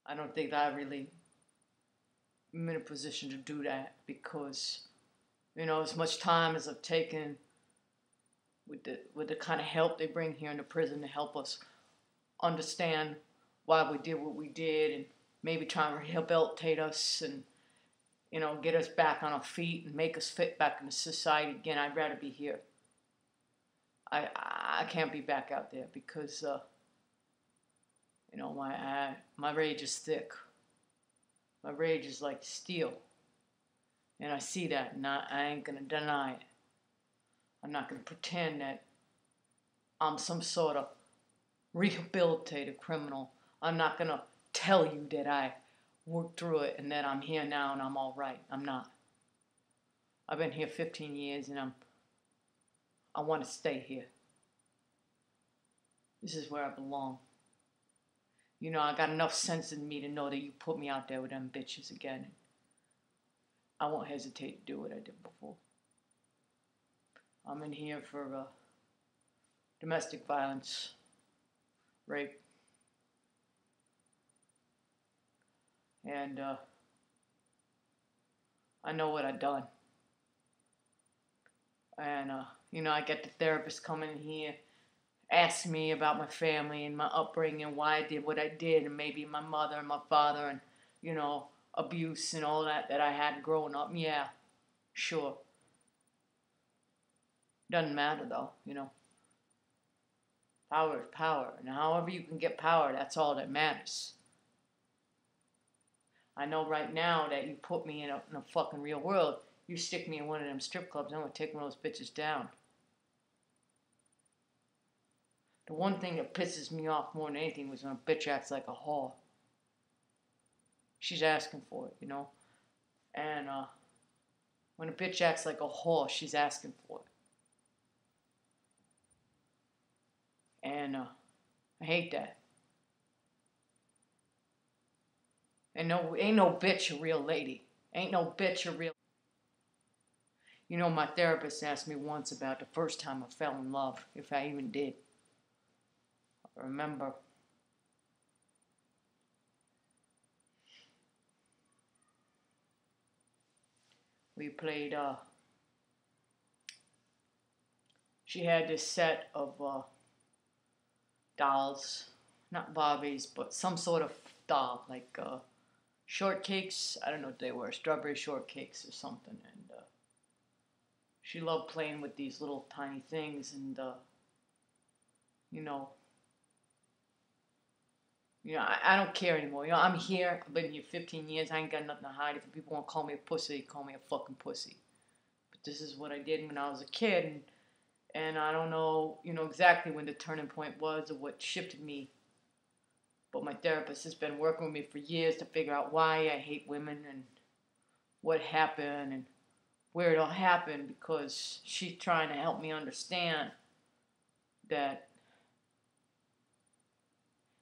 I don't think that I really am in a position to do that because, as much time as I've taken with the kind of help they bring here in the prison to help us understand why we did what we did and maybe try and rehabilitate us and get us back on our feet and make us fit back into society again. I'd rather be here. I can't be back out there because my rage is thick. My rage is like steel, and I see that, and I ain't gonna deny it. I'm not gonna pretend that I'm some sort of rehabilitated criminal. I'm not gonna tell you that I worked through it and that I'm here now and I'm all right. I'm not. I've been here 15 years and I want to stay here. This is where I belong. I got enough sense in me to know that you put me out there with them bitches again. I won't hesitate to do what I did before. I'm in here for domestic violence, rape, and I know what I've done. And I get the therapist coming in here, ask me about my family and my upbringing, why I did what I did, and maybe my mother and my father, and abuse and all that I had growing up. Yeah, sure. Doesn't matter though. Power is power, and however you can get power, that's all that matters. I know right now that you put me in a fucking real world. You stick me in one of them strip clubs, I'm gonna take one of those bitches down. The one thing that pisses me off more than anything was when a bitch acts like a whore. She's asking for it, And when a bitch acts like a whore, she's asking for it. And I hate that. Ain't no bitch a real lady. Ain't no bitch a real. My therapist asked me once about the first time I fell in love, if I even did. I remember we played, she had this set of dolls, not Barbies, but some sort of doll, like shortcakes. I don't know what they were, strawberry shortcakes or something. And she loved playing with these little tiny things, and I don't care anymore. I'm here. I've been here 15 years. I ain't got nothing to hide. If people want to call me a pussy, call me a fucking pussy. But this is what I did when I was a kid, and I don't know, exactly when the turning point was or what shifted me. But my therapist has been working with me for years to figure out why I hate women and what happened and where it all happened, because she's trying to help me understand that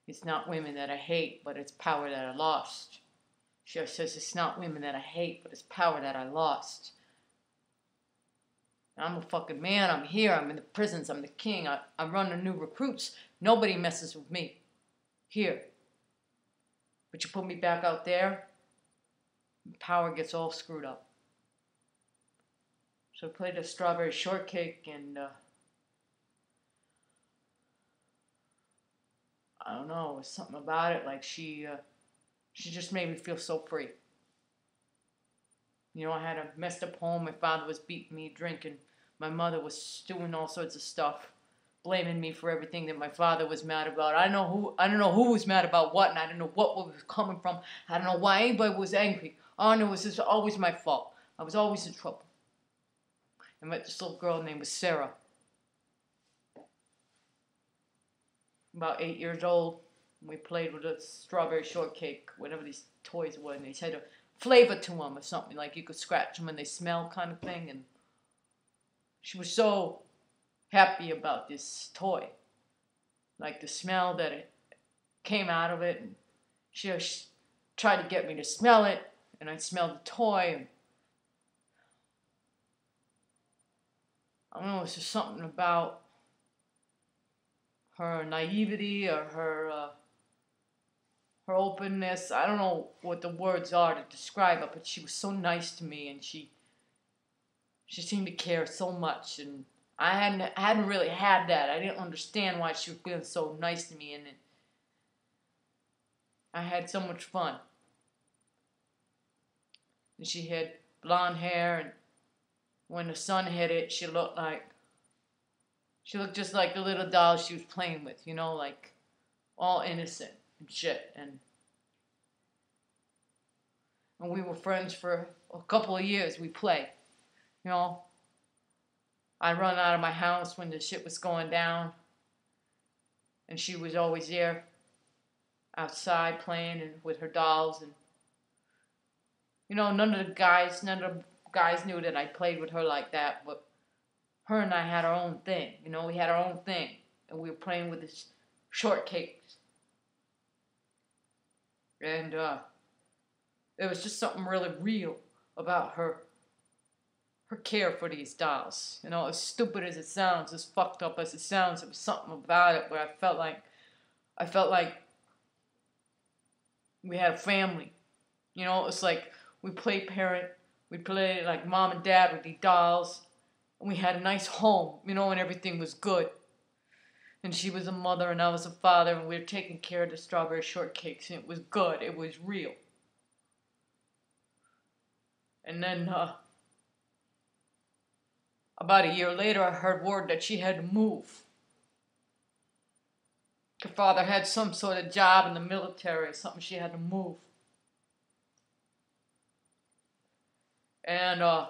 it's not women that I hate, but it's power that I lost. She says it's not women that I hate, but it's power that I lost. I'm a fucking man. I'm here. I'm in the prisons. I'm the king. I run the new recruits. Nobody messes with me. Here. But you put me back out there, power gets all screwed up. So I played a strawberry shortcake, and I don't know, it was something about it. Like she just made me feel so free. I had a messed up home. My father was beating me, drinking. My mother was doing all sorts of stuff, blaming me for everything that my father was mad about. I don't know who was mad about what, and I don't know what was coming from. I don't know why anybody was angry. All I know was just always my fault. I was always in trouble. I met this little girl named Sarah. About 8 years old. We played with a strawberry shortcake, whatever these toys were, and they had a flavor to them or something, like you could scratch them and they smell kind of thing. And she was so happy about this toy, like the smell that it came out of it, and she tried to get me to smell it, and I smelled the toy, and I don't know, it's just something about her naivety or her her openness. I don't know what the words are to describe it, but she was so nice to me, and she seemed to care so much, and I hadn't really had that. I didn't understand why she was being so nice to me, and I had so much fun. And she had blonde hair, and when the sun hit it, she looked just like the little doll she was playing with, you know, like all innocent and shit. And we were friends for a couple of years. We played, you know. I'd run out of my house when the shit was going down, and she was always there outside playing and with her dolls. And you know, none of the guys knew that I played with her like that, but her and I had our own thing. You know, we had our own thing, and we were playing with this shortcakes. And there was just something really real about her care for these dolls. You know, as stupid as it sounds, as fucked up as it sounds, there was something about it where I felt like we had a family. You know, it's like we played like mom and dad with these dolls, and we had a nice home, you know, and everything was good. And she was a mother and I was a father, and we were taking care of the strawberry shortcakes, and it was good. It was real. And then about a year later, I heard word that she had to move. Her father had some sort of job in the military or something. She had to move. And I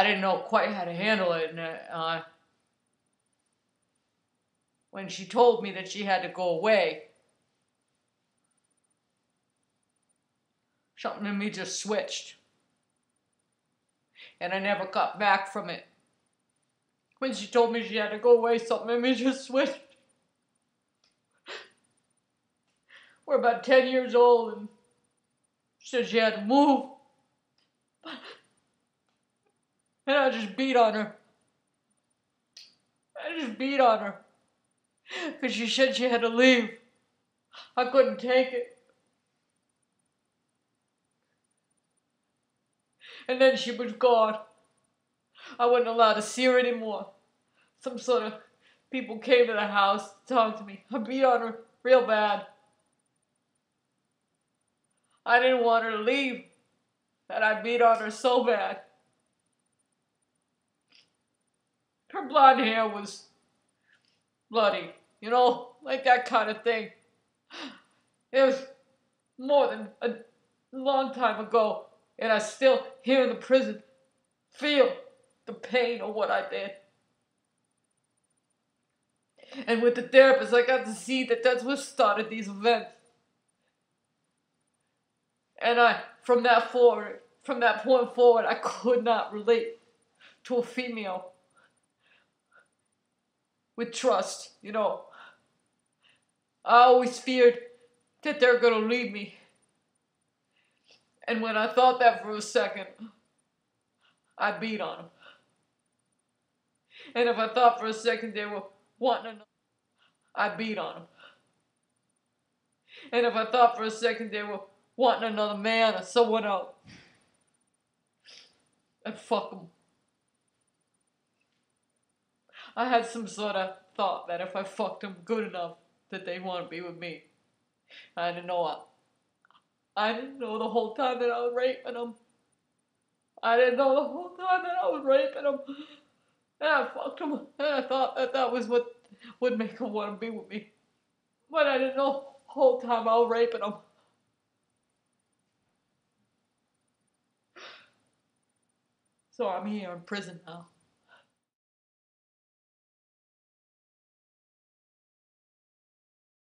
didn't know quite how to handle it. And when she told me that she had to go away, something in me just switched. And I never got back from it. When she told me she had to go away, something in me just switched. We're about 10 years old, and she said she had to move. And I just beat on her. Because she said she had to leave. I couldn't take it. And then she was gone. I wasn't allowed to see her anymore. Some sort of people came to the house to talk to me. I beat on her real bad. I didn't want her to leave, and I beat on her so bad. Her blonde hair was bloody, you know, like that kind of thing. It was more than a long time ago, and I still, here in the prison, feel the pain of what I did. And with the therapist, I got to see that that's what started these events. And from that point forward, I could not relate to a female with trust, you know. I always feared that they're gonna leave me. And when I thought that for a second, I beat on them. And if I thought for a second they were wanting another, I beat on them. And if I thought for a second they were wanting another man or someone else, I'd fuck them. I had some sort of thought that if I fucked them good enough, that they'd want to be with me. I didn't know the whole time that I was raping them. I didn't know the whole time that I was raping them. And I fucked them. And I thought that was what would make them want to be with me. But I didn't know the whole time I was raping them. So I'm here in prison now.